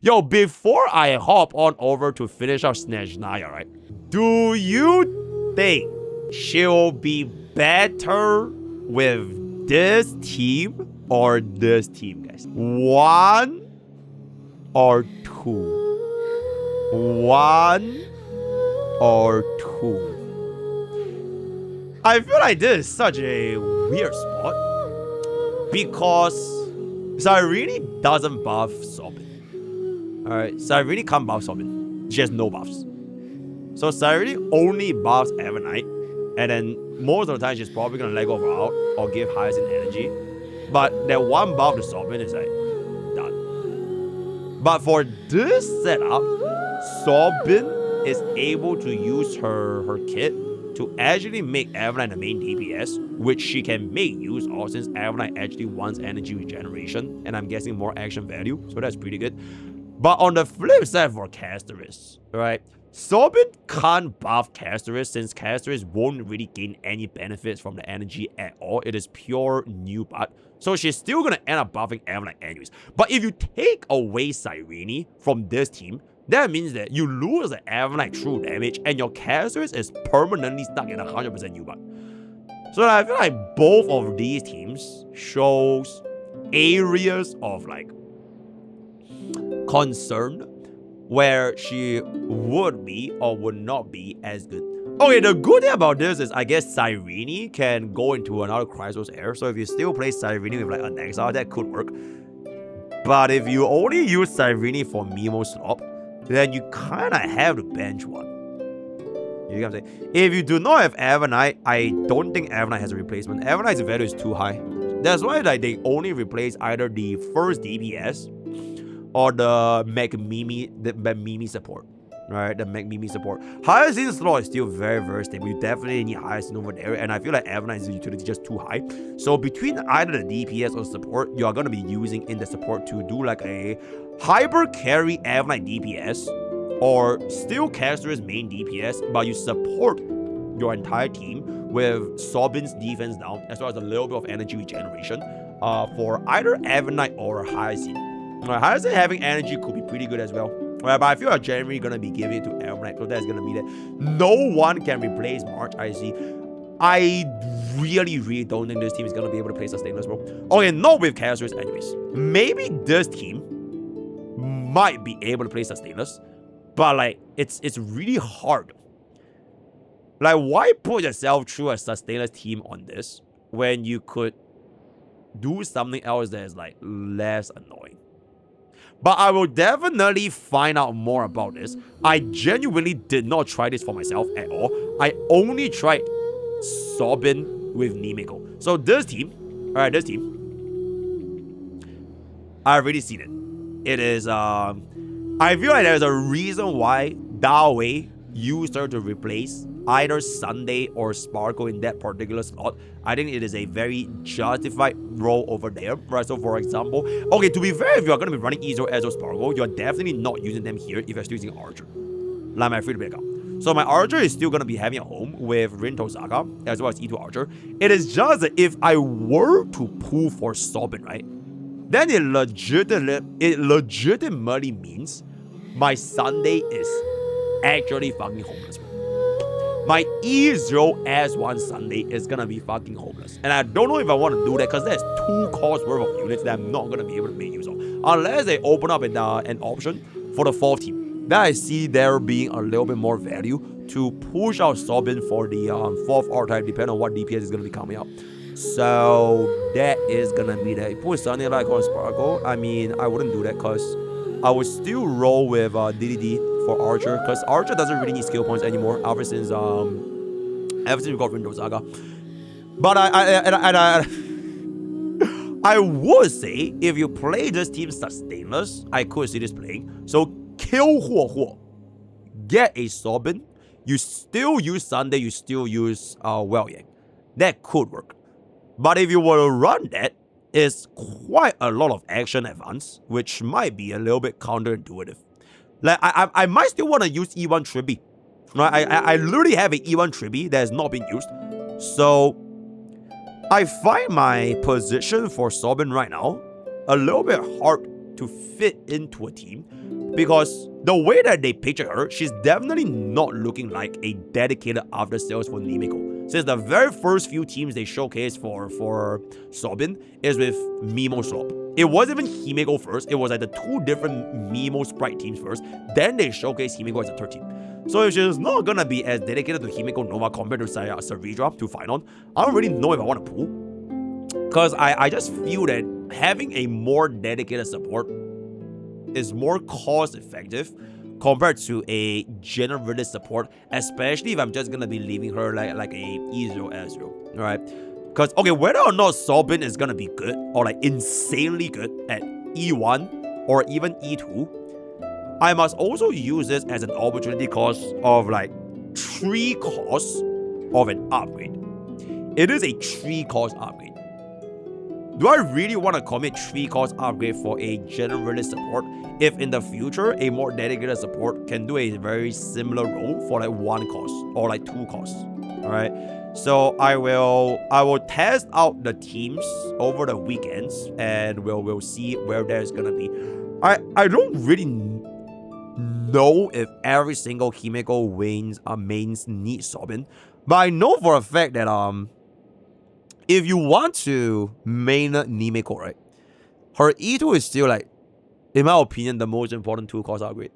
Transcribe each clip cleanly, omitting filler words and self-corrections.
Yo, before I hop on over to finish up Snatch Naya, right? Do you think she'll be better with this team or this team, guys? 1 or 2? 1 or 2? I feel like this is such a weird spot because Cyrene doesn't buff Sobin. Alright, Cyrene can't buff Sobin. She has no buffs. So Cyrene only buffs Evernight, and then most of the time she's probably gonna let go of her out or give Hyacinth energy. But that one buff to Sobin is like done. But for this setup, Sobin is able to use her kit to actually make Evernight the main DPS, which she can make use of since Evernight actually wants energy regeneration, and I'm guessing more action value, so that's pretty good. But on the flip side for Casterus, right? Sobin can't buff Casterus since Casterus won't really gain any benefits from the energy at all. It is pure new butt. So she's still gonna end up buffing Evernight anyways. But if you take away Cyrene from this team, that means that you lose the Evernight true damage and your Casterus is permanently stuck in 100% new butt. So I feel like both of these teams shows areas of like concern where she would be or would not be as good. Okay, the good thing about this is I guess Cyrene can go into another Chrysos Air. So if you still play Cyrene with like an Exile, that could work. But if you only use Cyrene for Mimo Slop, then you kind of have to bench one. You get what I'm saying? If you do not have Evernight, I don't think Evernight has a replacement. Evernight's value is too high. That's why like, they only replace either the first DPS or the Mimi support. Right, the Mimi support. Hyacinth slot is still very, very stable. You definitely need Hyacinth over there, and I feel like Evernight's utility is just too high. So between either the DPS or support, you are going to be using in the support to do like a hyper carry Evernight DPS, or still Caster's main DPS, but you support your entire team with Sobin's defense down, as well as a little bit of energy regeneration for either Evernight or Hyacinth. Hyacinth having energy could be pretty good as well. But I feel like generally gonna be giving it to Evernight, so that's gonna be that. No one can replace March, I see. I really don't think this team is gonna be able to play Sustainless, bro. Okay, not with Casterus anyways. Maybe this team might be able to play Sustainless, but like, it's really hard. Like, why put yourself through a Sustainless team on this when you could do something else that is like less annoying? But I will definitely find out more about this. I genuinely did not try this for myself at all. I only tried Sobin with Nimiko. So this team, alright, this team, I've already seen it. It is, I feel like there's a reason why Dawei used her to replace either Sunday or Sparkle in that particular slot. I think it is a very justified role over there, right? So for example, okay, to be fair, if you're going to be running Ezo, Ezo, Sparkle, you're definitely not using them here if you're still using Archer, like my free-to-play account. So my Archer is still going to be having a home with Rin Tosaka, as well as E2 Archer. It is just that if I were to pull for Sobin, right, then it legitimately means my Sunday is actually fucking homeless. My E0 S1 Sunday is gonna be fucking homeless. And I don't know if I want to do that because there's 2 cost worth of units that I'm not gonna be able to make use of. Unless they open up an option for the 4th team. That I see there being a little bit more value to push out Sobin for the 4th R-type, depending on what DPS is gonna be coming out. So that is gonna be that. Put Sunday like on Sparkle. I mean, I wouldn't do that because I would still roll with DDD for Archer, because Archer doesn't really need skill points anymore ever since we got Rin Saga. But I would say if you play this team Sustainless, I could see this playing. So kill Huo, get a Sobin, you still use Sunday, you still use Well Yang. That could work. But if you were to run that, it's quite a lot of action advance, which might be a little bit counterintuitive. Like, I might still want to use E1 Tribi. Right? I literally have an E1 Tribi that has not been used. So, I find my position for Sobin right now a little bit hard to fit into a team, because the way that they picture her, she's definitely not looking like a dedicated after sales for Nimiko. Since the very first few teams they showcased for Sobin is with Mimo Swap. It wasn't even Himeko first, it was like the two different Mimo sprite teams first, then they showcased Himeko as a third team. So if she's not gonna be as dedicated to Himeko Nova compared to Saridra to Final, I don't really know if I want to pull. Because I just feel that having a more dedicated support is more cost effective compared to a generalist support, especially if I'm just gonna be leaving her like a E0 Ezreal, alright? Because, okay, whether or not Sobin is gonna be good or like insanely good at E1 or even E2, I must also use this as an opportunity cost of like 3 costs of an upgrade. It is a 3 cost upgrade. Do I really want to commit 3 cost upgrade for a generalist support if in the future a more dedicated support can do a very similar role for like 1 cost or like 2 costs? Alright. So I will test out the teams over the weekends and we'll see where there's gonna be. I don't really know if every single Himeko mains need Sobin, but I know for a fact that if you want to main Nimeko, right, her E2 is still like, in my opinion, the most important 2 cost upgrade.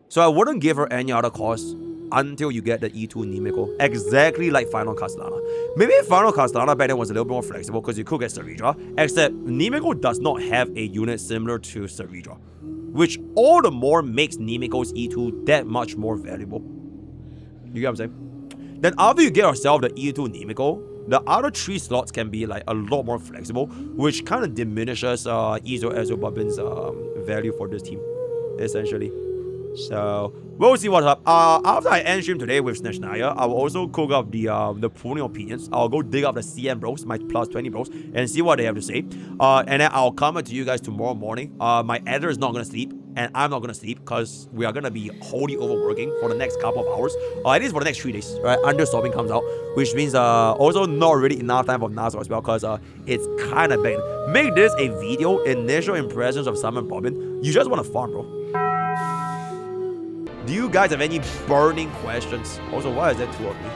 So I wouldn't give her any other cost until you get the E2 Nimeko, exactly like Final Castellana. Maybe Final Castellana back then was a little bit more flexible because you could get Saridra, except Nimeko does not have a unit similar to Saridra, which all the more makes Nimeko's E2 that much more valuable. You get what I'm saying? Then after you get yourself the E2 Nimeko, the other 3 slots can be like a lot more flexible, which kind of diminishes Izo Ezreal Bubin's value for this team, essentially. So we'll see what's up. After I end stream today with Snatchnaya, I will also cook up the pruning opinions. I'll go dig up the CM bros, my plus 20 bros, and see what they have to say. And then I'll comment to you guys tomorrow morning. My editor is not gonna sleep, and I'm not gonna sleep because we are gonna be wholly overworking for the next couple of hours, or at least for the next 3 days, right? Until Sobin comes out, which means also not really enough time for Nazo as well, because it's kind of bad. Make this a video, initial impressions of Summer Bobbin. You just want to farm, bro. Do you guys have any burning questions? Also, why is that 2 of me?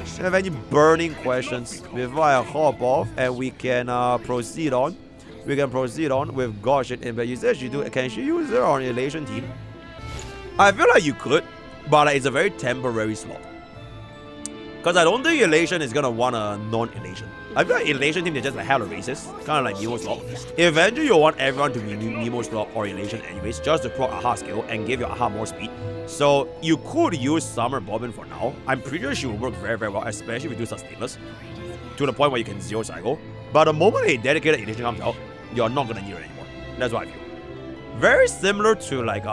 Do you have any burning questions before I hop off and we can proceed on? We can proceed on with Goshen in, but you said can she use her on Elation team? I feel like you could, but it's a very temporary slot. Because I don't think Elation is gonna want a non-Elation. I feel like Elation team, they just like hella racist, kind of like Nemo slot. Eventually you want everyone to be Nemo slot or Elation anyways, just to proc Aha skill and give your Aha more speed. So you could use Summer Bobbin for now. I'm pretty sure she will work very, very well, especially if you do sustainless, to the point where you can 0 cycle. But the moment a dedicated Elation comes out, you're not gonna need it anymore. That's what I feel. Very similar to like,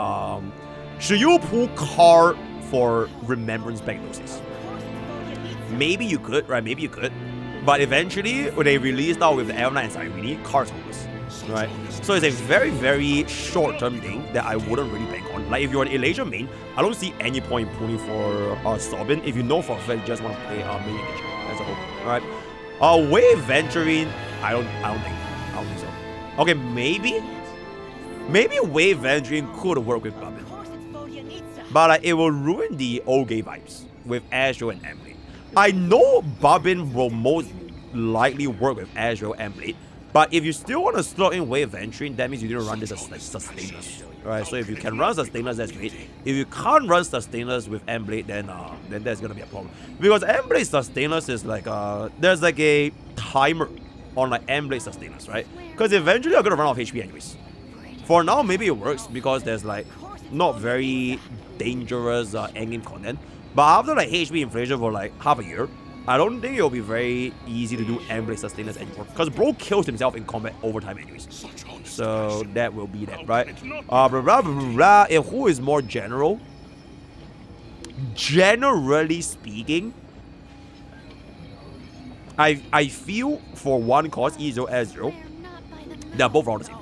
should you pull Car for Remembrance back in those days? Maybe you could, right? Maybe you could. But eventually, when they released out with the Elna and Cyrene, Car's hopeless, right? So it's a very, very short-term thing that I wouldn't really bank on. Like, if you're an Elation main, I don't see any point in pulling for Sobin if you know for a fact you just want to play main engage as a whole, right? Wave Venturing, I don't think so. Okay, maybe Wave Venturing could work with Bobbin. But like, it will ruin the old gay vibes with Astro and Emily. I know Bobbin will most likely work with Azrael and Blade, but if you still want to slot in Wave Venturing, that means you need to run this as sustainers. Right? So if you can run sustainers, that's great. If you can't run sustainers with Emblade, then there's gonna be a problem. Because Emblade sustainers is like there's like a timer on like Emblade sustainers, right? Because eventually you're gonna run out of HP anyways. For now, maybe it works because there's like not very dangerous endgame content. But after like HP inflation for like half a year, I don't think it'll be very easy to do Emblade sustainers anymore. Because bro kills himself in combat over time anyways. So that will be that, right? If who is more general? Generally speaking, I feel for one cost, E0, S0, they're both around the same.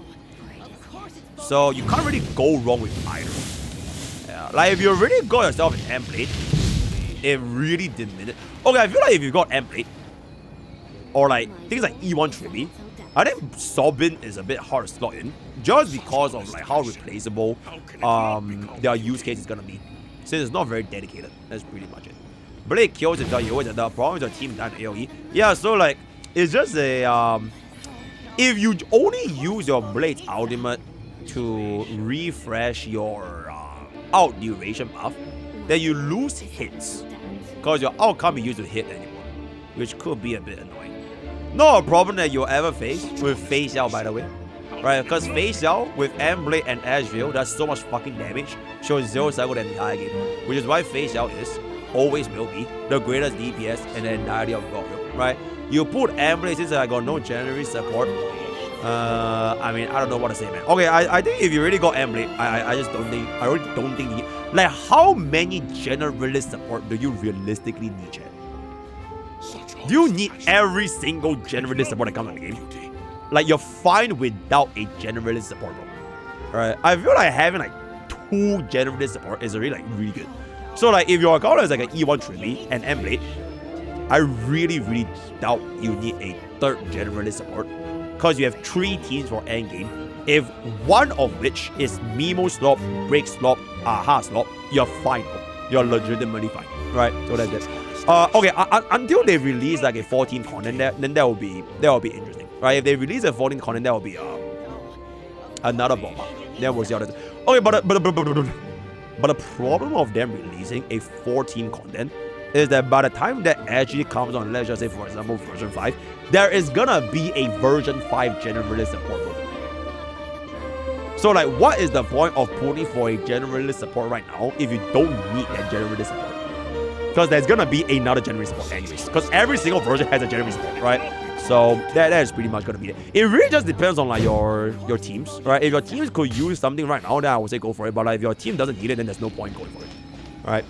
So you can't really go wrong with either. Yeah, like if you really got yourself an Emblade, it really diminishes. Okay, I feel like if you got Emblade, or like things like E1 Trippy, I think Sobin is a bit hard to slot in, just because of like how replaceable their use case is gonna be. Since it's not very dedicated. That's pretty much it. Blade kills himself, you always have the problem with your team down AoE. Yeah, so like it's just a if you only use your Blade's ultimate to refresh your out duration buff, then you lose hits. Because your ult can't be used to hit anymore. Which could be a bit annoying. Not a problem that you'll ever face with Face Yao, by the way. Right, because Face Yao with M-Blade and Ashville does so much fucking damage, shows 0 cycle the entire game. Which is why Face Yao is, always will be, the greatest DPS in the entirety of God, right? You put M-Blade since I got no January support. I mean, I don't know what to say, man. Okay, I think if you really got M-Blade, I really don't think you, like, how many generalist support do you realistically need, Chad? Do you need every single generalist support that comes in the game? Like, you're fine without a generalist support, bro. Alright, I feel like having like 2 generalist support is really good. So like, if your account is like an E1 Trilby and M-Blade, I really doubt you need a 3rd generalist support. Because you have 3 teams for endgame. If one of which is Mimo slop, Break slop, Aha slop, you're fine, bro. You're legitimately fine. Right? So that's it. Okay, until they release like a 14 content, then that will be interesting, right? If they release a 14 content, that will be another bomb. Then we'll see how that. Okay, but the problem of them releasing a 14 content is that by the time that actually comes on, let's just say for example version 5, there is gonna be a version 5 generalist support. So like, what is the point of putting for a generalist support right now if you don't need that generalist support? Because there's gonna be another generalist support anyways. Because every single version has a generalist support, right? So that is pretty much gonna be it. It really just depends on like your teams, right? If your teams could use something right now, then I would say go for it. But like, if your team doesn't need it, then there's no point going for it. Alright.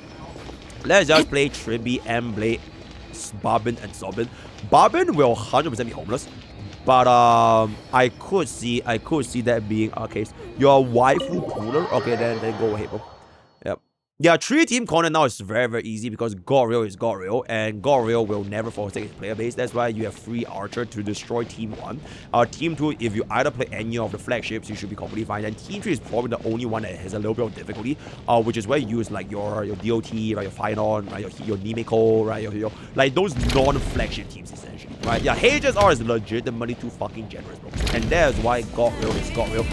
Let's just play Tribby, M-Blade, Barbin, and Sobin. Barbin will 100% be homeless. But I could see that being our case. Your waifu pooler? Okay, then go ahead, bro. Yep. Yeah, 3-team content now is very easy because Goryo is Goryo, and Goryo will never forsake his player base. That's why you have free Archer to destroy Team 1. Team 2, if you either play any of the flagships, you should be completely fine. And Team 3 is probably the only one that has a little bit of difficulty, which is where you use like your DOT, right, your Finon, right, your Nimeko, right, your like those non-flagship teams essentially, right? Yeah, HSR is legitimately too fucking generous, bro. And that is why Goryo is Goryo.